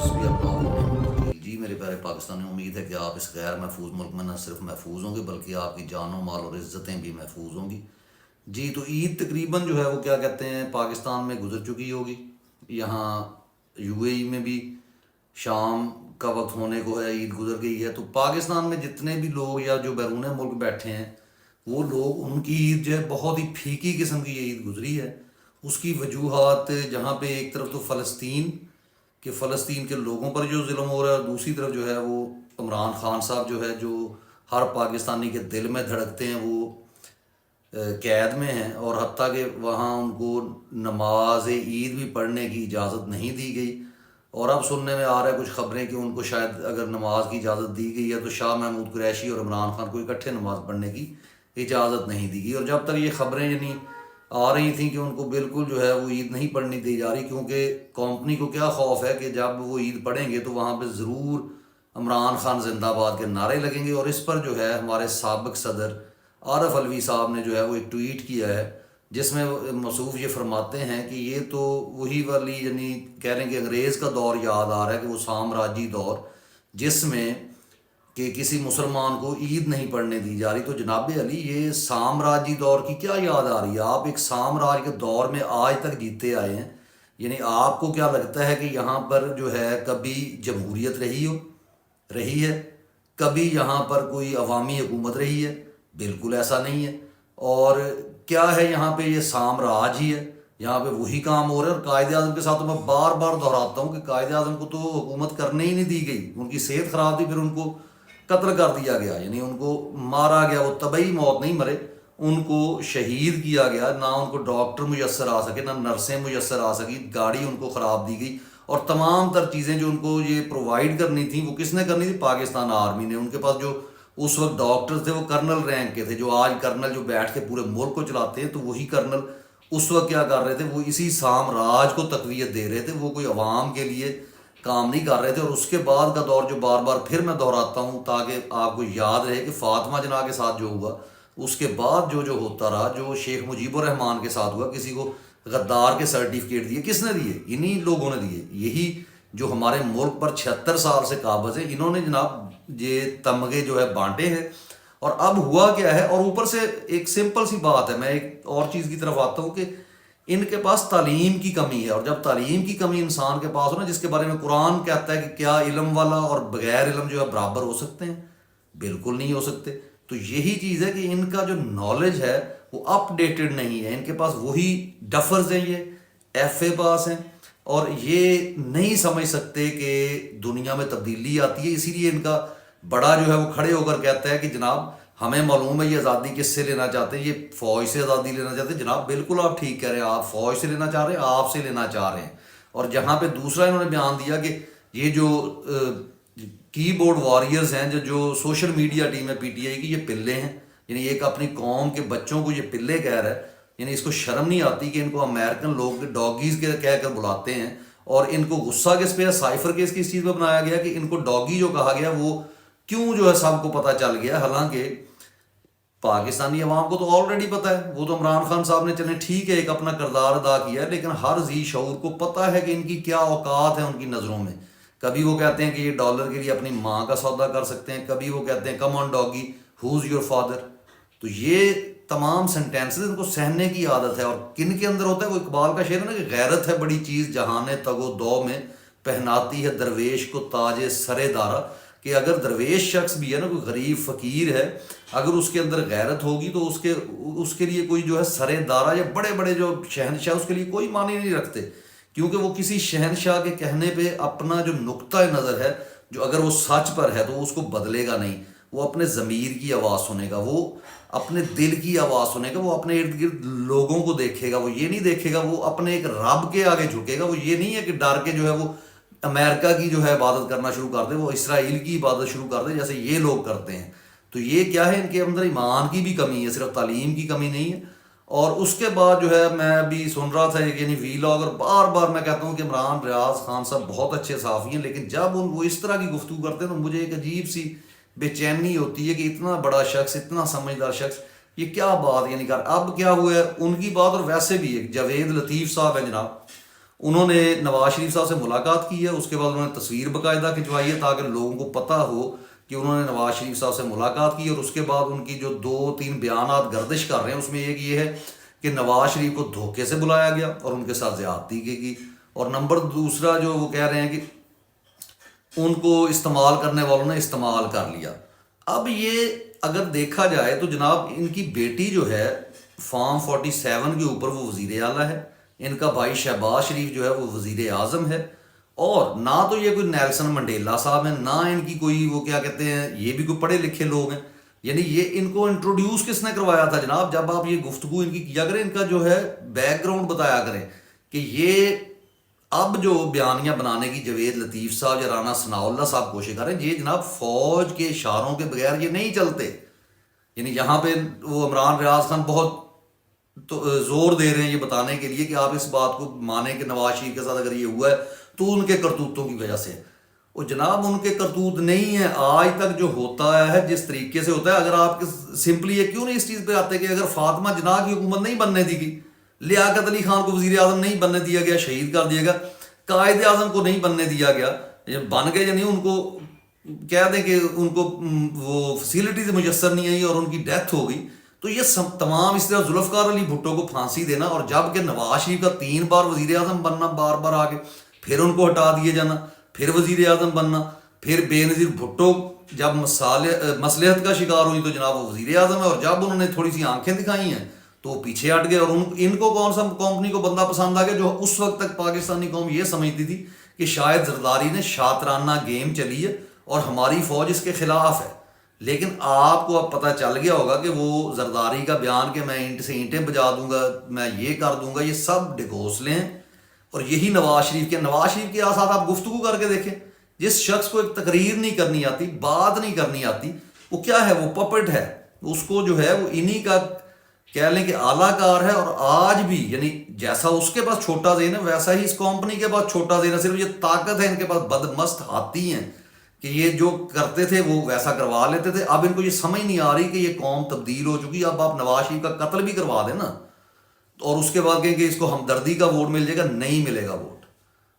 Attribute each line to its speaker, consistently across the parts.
Speaker 1: حسبی اللہ و نعم الوکیل۔ جی میرے پیارے پاکستانی، امید ہے کہ آپ اس غیر محفوظ ملک میں نہ صرف محفوظ ہوں گے بلکہ آپ کی جان و مال اور عزتیں بھی محفوظ ہوں گی۔ جی تو عید تقریباً جو ہے وہ کیا کہتے ہیں پاکستان میں گزر چکی ہوگی، یہاں یو اے ای میں بھی شام کا وقت ہونے کو ہے، عید گزر گئی ہے۔ تو پاکستان میں جتنے بھی لوگ یا جو بیرون ملک بیٹھے ہیں وہ لوگ، ان کی عید جو ہے بہت ہی پھیکی قسم کی یہ عید گزری ہے۔ اس کی وجوہات جہاں پہ ایک طرف تو فلسطین کے لوگوں پر جو ظلم ہو رہا ہے، اور دوسری طرف جو ہے وہ عمران خان صاحب جو ہے جو ہر پاکستانی کے دل میں دھڑکتے ہیں، وہ قید میں ہیں، اور حتیٰ کہ وہاں ان کو نماز عید بھی پڑھنے کی اجازت نہیں دی گئی۔ اور اب سننے میں آ رہا ہے کچھ خبریں کہ ان کو شاید اگر نماز کی اجازت دی گئی ہے تو شاہ محمود قریشی اور عمران خان کو اکٹھے نماز پڑھنے کی اجازت نہیں دی گئی۔ اور جب تک یہ خبریں یعنی آ رہی تھیں کہ ان کو بالکل جو ہے وہ عید نہیں پڑھنی دی جا رہی، کیونکہ کمپنی کو کیا خوف ہے کہ جب وہ عید پڑھیں گے تو وہاں پہ ضرور عمران خان زندہ باد کے نعرے لگیں گے۔ اور اس پر جو ہے ہمارے سابق صدر عارف علوی صاحب نے جو ہے وہ ایک ٹویٹ کیا ہے، جس میں موصوف یہ فرماتے ہیں کہ یہ تو وہی والی یعنی کہہ رہے ہیں کہ انگریز کا دور یاد آ رہا ہے، کہ وہ سامراجی دور جس میں کہ کسی مسلمان کو عید نہیں پڑھنے دی جا رہی۔ تو جناب علی، یہ سامراجی دور کی کیا یاد آ رہی ہے؟ آپ ایک سامراج کے دور میں آج تک جیتے آئے ہیں، یعنی آپ کو کیا لگتا ہے کہ یہاں پر جو ہے کبھی جمہوریت رہی ہے، کبھی یہاں پر کوئی عوامی حکومت رہی ہے؟ بالکل ایسا نہیں ہے۔ اور کیا ہے یہاں پہ یہ سامراج ہی ہے، یہاں پہ وہی کام ہو رہا ہے۔ اور قائد اعظم کے ساتھ تو میں بار بار دہراتا ہوں کہ قائد اعظم کو تو حکومت کرنے ہی نہیں دی گئی، ان کی صحت خراب تھی، پھر ان کو قتل کر دیا گیا، یعنی ان کو مارا گیا، وہ طبعی موت نہیں مرے، ان کو شہید کیا گیا، نہ ان کو ڈاکٹر میسر آ سکے، نہ نرسیں میسر آ سکی، گاڑی ان کو خراب دی گئی، اور تمام تر چیزیں جو ان کو یہ پرووائڈ کرنی تھیں وہ کس نے کرنی تھی؟ پاکستان آرمی نے۔ ان کے پاس جو اس وقت ڈاکٹرز تھے وہ کرنل رینک کے تھے، جو آج کرنل جو بیٹھ کے پورے ملک کو چلاتے ہیں، تو وہی کرنل اس وقت کیا کر رہے تھے؟ وہ اسی سامراج کو تقویت دے رہے تھے، وہ کوئی عوام کے لیے کام نہیں کر رہے تھے۔ اور اس کے بعد کا دور جو بار بار پھر میں دہراتا ہوں تاکہ آپ کو یاد رہے کہ فاطمہ جناح کے ساتھ جو ہوا، اس کے بعد جو ہوتا رہا، جو شیخ مجیب الرحمان کے ساتھ ہوا، کسی کو غدار کے سرٹیفکیٹ دیے، کس نے دیے؟ انہی لوگوں نے دیے، یہی جو ہمارے ملک پر 76 سال سے قابض ہیں، انہوں نے جناب یہ تمغے جو ہے بانٹے ہیں۔ اور اب ہوا کیا ہے؟ اور اوپر سے ایک سمپل سی بات ہے، میں ایک اور چیز کی طرف آتا ہوں کہ ان کے پاس تعلیم کی کمی ہے۔ اور جب تعلیم کی کمی انسان کے پاس ہو نا، جس کے بارے میں قرآن کہتا ہے کہ کیا علم والا اور بغیر علم جو ہے برابر ہو سکتے ہیں؟ بالکل نہیں ہو سکتے۔ تو یہی چیز ہے کہ ان کا جو نالج ہے وہ اپ ڈیٹڈ نہیں ہے، ان کے پاس وہی ڈفرز ہیں، یہ ایف اے پاس ہیں، اور یہ نہیں سمجھ سکتے کہ دنیا میں تبدیلی آتی ہے۔ اسی لیے ان کا بڑا جو ہے وہ کھڑے ہو کر کہتا ہے کہ جناب ہمیں معلوم ہے یہ آزادی کس سے لینا چاہتے ہیں، یہ فوج سے آزادی لینا چاہتے ہیں۔ جناب بالکل آپ ٹھیک کہہ رہے ہیں، آپ فوج سے لینا چاہ رہے ہیں، آپ سے لینا چاہ رہے ہیں۔ اور جہاں پہ دوسرا انہوں نے بیان دیا کہ یہ جو کی بورڈ واریئرز ہیں، جو سوشل میڈیا ٹیم ہے پی ٹی آئی کی، یہ پلے ہیں، یعنی ایک اپنی قوم کے بچوں کو یہ پلے کہہ رہا ہے، یعنی اس کو شرم نہیں آتی کہ ان کو امریکن لوگ ڈاگیز کے کہہ کر بلاتے ہیں۔ اور ان کو غصہ کس پہ ہے؟ سائفر کیس کی اس چیز پہ بنایا گیا کہ ان کو ڈاگی جو کہا گیا وہ کیوں جو ہے سب کو پتہ چل گیا، حالانکہ پاکستانی عوام کو تو آلریڈی پتہ ہے۔ وہ تو عمران خان صاحب نے چلیں ٹھیک ہے ایک اپنا کردار ادا کیا ہے، لیکن ہر ذی شعور کو پتہ ہے کہ ان کی کیا اوقات ہیں ان کی نظروں میں۔ کبھی وہ کہتے ہیں کہ یہ ڈالر کے لیے اپنی ماں کا سودا کر سکتے ہیں، کبھی وہ کہتے ہیں کم آن ڈاگی ہوز یور فادر۔ تو یہ تمام سینٹینسز ان کو سہنے کی عادت ہے۔ اور کن کے اندر ہوتا ہے؟ وہ اقبال کا شعر ہے نا کہ غیرت ہے بڑی چیز جہاں تگ و دو میں پہناتی ہے درویش کو تاج سر دارا، کہ اگر درویش شخص بھی ہے نا، کوئی غریب فقیر ہے، اگر اس کے اندر غیرت ہوگی تو اس کے لیے کوئی جو ہے سر دارا یا بڑے بڑے جو شہنشاہ اس کے لیے کوئی معنی نہیں رکھتے، کیونکہ وہ کسی شہنشاہ کے کہنے پہ اپنا جو نقطہ نظر ہے، جو اگر وہ سچ پر ہے تو وہ اس کو بدلے گا نہیں، وہ اپنے ضمیر کی آواز سنے گا، وہ اپنے دل کی آواز سنے گا، وہ اپنے ارد گرد لوگوں کو دیکھے گا، وہ یہ نہیں دیکھے گا، وہ اپنے ایک رب کے آگے جھکے گا۔ وہ یہ نہیں ہے کہ ڈر کے جو ہے وہ امریکہ کی جو ہے عبادت کرنا شروع کر دے، وہ اسرائیل کی عبادت شروع کر دے جیسے یہ لوگ کرتے ہیں۔ تو یہ کیا ہے؟ ان کے اندر ایمان کی بھی کمی ہے، صرف تعلیم کی کمی نہیں ہے۔ اور اس کے بعد جو ہے میں ابھی سن رہا تھا یعنی ویلاگ، اور بار بار میں کہتا ہوں کہ عمران ریاض خان صاحب بہت اچھے صحافی ہیں، لیکن جب وہ اس طرح کی گفتگو کرتے ہیں تو مجھے ایک عجیب سی بے چینی ہوتی ہے کہ اتنا بڑا شخص، اتنا سمجھدار شخص، یہ کیا بات یعنی کر اب کیا ہوا ہے ان کی بات۔ اور ویسے بھی ایک جاوید لطیف صاحب ہیں جناب، انہوں نے نواز شریف صاحب سے ملاقات کی ہے، اس کے بعد انہوں نے تصویر باقاعدہ کھنچوائی ہے تاکہ لوگوں کو پتہ ہو کہ انہوں نے نواز شریف صاحب سے ملاقات کی، اور اس کے بعد ان کی جو 2-3 بیانات گردش کر رہے ہیں اس میں ایک یہ ہے کہ نواز شریف کو دھوکے سے بلایا گیا اور ان کے ساتھ زیادتی کی گئی، اور نمبر دوسرا جو وہ کہہ رہے ہیں کہ ان کو استعمال کرنے والوں نے استعمال کر لیا۔ اب یہ اگر دیکھا جائے تو جناب ان کی بیٹی جو ہے فارم 47 کے اوپر وہ وزیر اعلیٰ ہے، ان کا بھائی شہباز شریف جو ہے وہ وزیر اعظم ہے، اور نہ تو یہ کوئی نیلسن منڈیلا صاحب ہیں، نہ ان کی کوئی وہ کیا کہتے ہیں یہ بھی کوئی پڑھے لکھے لوگ ہیں۔ یعنی یہ ان کو انٹروڈیوس کس نے کروایا تھا جناب؟ جب آپ یہ گفتگو ان کی کیا کریں، ان کا جو ہے بیک گراؤنڈ بتایا کریں کہ یہ اب جو بیانیاں بنانے کی جوید لطیف صاحب یا رانا ثناء اللہ صاحب کوشش کریں، یہ جناب فوج کے اشاروں کے بغیر یہ نہیں چلتے۔ یعنی یہاں پہ وہ عمران ریاض خان بہت زور دے رہے ہیں یہ بتانے کے لیے کہ آپ اس بات کو مانیں کہ نواز شریف کے ساتھ اگر یہ ہوا ہے تو ان کے کرتوتوں کی وجہ سے، وہ جناب ان کے کرتوت نہیں ہیں۔ آج تک جو ہوتا ہے جس طریقے سے ہوتا ہے، اگر آپ سمپلی یہ کیوں نہیں اس چیز پہ آتے کہ اگر فاطمہ جناح کی حکومت نہیں بننے دی گئی، لیاقت علی خان کو وزیر اعظم نہیں بننے دیا گیا، شہید کر دیا گیا، قائد اعظم کو نہیں بننے دیا گیا، بن گئے یعنی ان کو کہہ دیں کہ ان کو وہ فیسلٹیز میسر نہیں آئی اور ان کی ڈیتھ ہو گئی، تو یہ تمام اس طرح ذوالفقار علی بھٹو کو پھانسی دینا، اور جب کہ نواز شریف کا 3 بار وزیر اعظم بننا، بار بار آ کے پھر ان کو ہٹا دیے جانا، پھر وزیر اعظم بننا، پھر بے نظیر بھٹو جب مصلحت کا شکار ہوئی تو جناب وہ وزیر اعظم ہے، اور جب انہوں نے تھوڑی سی آنکھیں دکھائی ہیں تو وہ پیچھے ہٹ گئے، اور ان کو کون سا کمپنی کو بندہ پسند آ گیا جو اس وقت تک پاکستانی قوم یہ سمجھتی تھی کہ شاید زرداری نے شاطرانہ گیم چلی ہے اور ہماری فوج اس کے خلاف ہے۔ لیکن آپ کو اب پتہ چل گیا ہوگا کہ وہ زرداری کا بیان کہ میں اینٹ سے اینٹیں بجا دوں گا، میں یہ کر دوں گا، یہ سب ڈھکوسلے ہیں، اور یہی نواز شریف کے ساتھ آپ گفتگو کر کے دیکھیں۔ جس شخص کو ایک تقریر نہیں کرنی آتی، بات نہیں کرنی آتی، وہ کیا ہے؟ وہ پپٹ ہے، اس کو جو ہے وہ انہی کا کہہ لیں کہ اعلیٰ کار ہے، اور آج بھی یعنی جیسا اس کے پاس چھوٹا ذہن ہے ویسا ہی اس کمپنی کے پاس چھوٹا ذہن ہے، صرف یہ طاقت ہے ان کے پاس بدمست ہاتھی ہیں کہ یہ جو کرتے تھے وہ ویسا کروا لیتے تھے۔ اب ان کو یہ سمجھ نہیں آ رہی کہ یہ قوم تبدیل ہو چکی، اب آپ نواز شریف کا قتل بھی کروا دیں نا اور اس کے بعد کہیں کہ اس کو ہمدردی کا ووٹ مل جائے گا، نہیں ملے گا ووٹ۔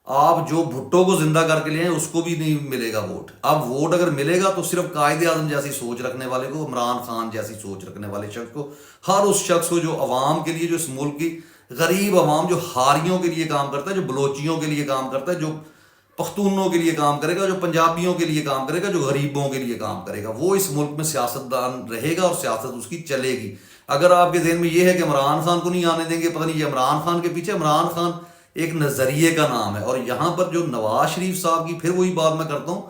Speaker 1: آپ جو بھٹو کو زندہ کر کے لے آئیں اس کو بھی نہیں ملے گا ووٹ۔ اب ووٹ اگر ملے گا تو صرف قائد اعظم جیسی سوچ رکھنے والے کو، عمران خان جیسی سوچ رکھنے والے شخص کو، ہر اس شخص کو جو عوام کے لیے، جو اس ملک کی غریب عوام، جو ہاریوں کے لیے کام کرتا ہے، جو بلوچیوں کے لیے کام کرتا ہے، جو پختونوں کے لیے کام کرے گا، جو پنجابیوں کے لیے کام کرے گا، جو غریبوں کے لیے کام کرے گا، وہ اس ملک میں سیاستدان رہے گا اور سیاست اس کی چلے گی۔ اگر آپ کے ذہن میں یہ ہے کہ عمران خان کو نہیں آنے دیں گے، پتہ نہیں یہ عمران خان کے پیچھے، عمران خان ایک نظریے کا نام ہے، اور یہاں پر جو نواز شریف صاحب کی پھر وہی بات میں کرتا ہوں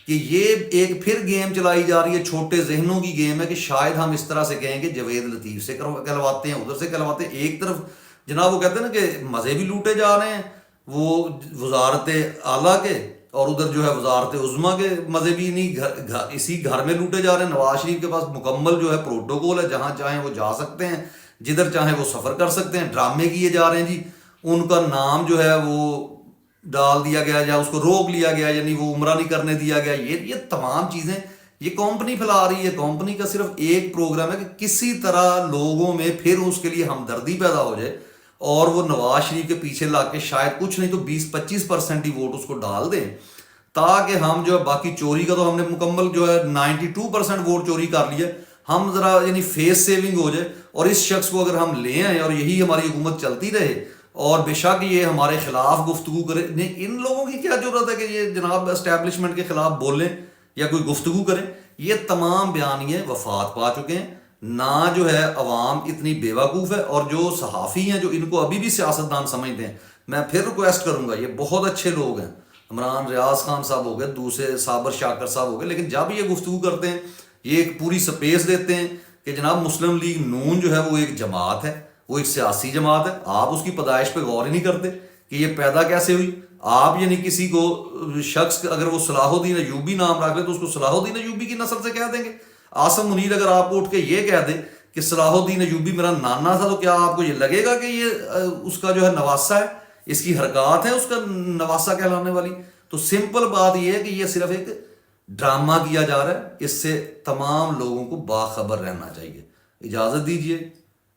Speaker 1: کہ یہ ایک پھر گیم چلائی جا رہی ہے، چھوٹے ذہنوں کی گیم ہے کہ شاید ہم اس طرح سے کہیں کہ جوید لطیف سے کہلواتے ہیں، ادھر سے کہلواتے ہیں۔ ایک طرف جناب وہ کہتے ہیں نا کہ مزے بھی لوٹے جا رہے ہیں وہ وزارت اعلیٰ کے، اور ادھر جو ہے وزارت عظمیٰ کے مزے بھی نہیں اسی گھر میں لوٹے جا رہے ہیں۔ نواز شریف کے پاس مکمل جو ہے پروٹوکول ہے، جہاں چاہیں وہ جا سکتے ہیں، جدھر چاہیں وہ سفر کر سکتے ہیں۔ ڈرامے کیے جا رہے ہیں جی، ان کا نام جو ہے وہ ڈال دیا گیا یا اس کو روک لیا گیا، یعنی وہ عمرہ نہیں کرنے دیا گیا۔ یہ تمام چیزیں یہ کمپنی پھیلا رہی ہے۔ کمپنی کا صرف ایک پروگرام ہے کہ کسی طرح لوگوں میں پھر اس کے لیے ہمدردی پیدا ہو جائے اور وہ نواز شریف کے پیچھے لا کے شاید کچھ نہیں تو 20-25% ہی ووٹ اس کو ڈال دیں، تاکہ ہم جو ہے باقی چوری کا تو ہم نے مکمل جو ہے 92% ووٹ چوری کر لیا، ہم ذرا یعنی فیس سیونگ ہو جائے، اور اس شخص کو اگر ہم لے آئیں اور یہی ہماری حکومت چلتی رہے اور بے شک یہ ہمارے خلاف گفتگو کرے۔ نہیں، ان لوگوں کی کیا ضرورت ہے کہ یہ جناب اسٹیبلشمنٹ کے خلاف بولیں یا کوئی گفتگو کریں؟ یہ تمام بیانیے وفات پا چکے ہیں، نہ جو ہے عوام اتنی بے وقوف ہے، اور جو صحافی ہیں جو ان کو ابھی بھی سیاستدان سمجھتے ہیں، میں پھر ریکویسٹ کروں گا، یہ بہت اچھے لوگ ہیں، عمران ریاض خان صاحب ہو گئے، دوسرے صابر شاکر صاحب ہو گئے، لیکن جب یہ گفتگو کرتے ہیں یہ ایک پوری سپیس دیتے ہیں کہ جناب مسلم لیگ نون جو ہے وہ ایک جماعت ہے، وہ ایک سیاسی جماعت ہے، آپ اس کی پیدائش پہ غور ہی نہیں کرتے کہ یہ پیدا کیسے ہوئی۔ آپ یعنی کسی کو شخص اگر وہ صلاح الدین ایوبی نام رکھ لے تو اس کو صلاح الدین ایوبی کی نسل سے کہہ دیں گے۔ عاصم منیر اگر آپ کو اٹھ کے یہ کہہ دے کہ صلاح الدین ایوبی میرا نانا تھا، تو کیا آپ کو یہ لگے گا کہ یہ اس کا جو ہے نواسہ ہے، اس کی حرکات ہے اس کا نواسہ کہلانے والی؟ تو سمپل بات یہ ہے کہ یہ صرف ایک ڈرامہ کیا جا رہا ہے، اس سے تمام لوگوں کو باخبر رہنا چاہیے۔ اجازت دیجیے،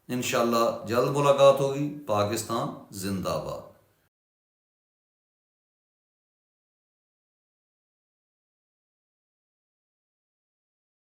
Speaker 1: انشاءاللہ جلد ملاقات ہوگی۔ پاکستان زندہ باد۔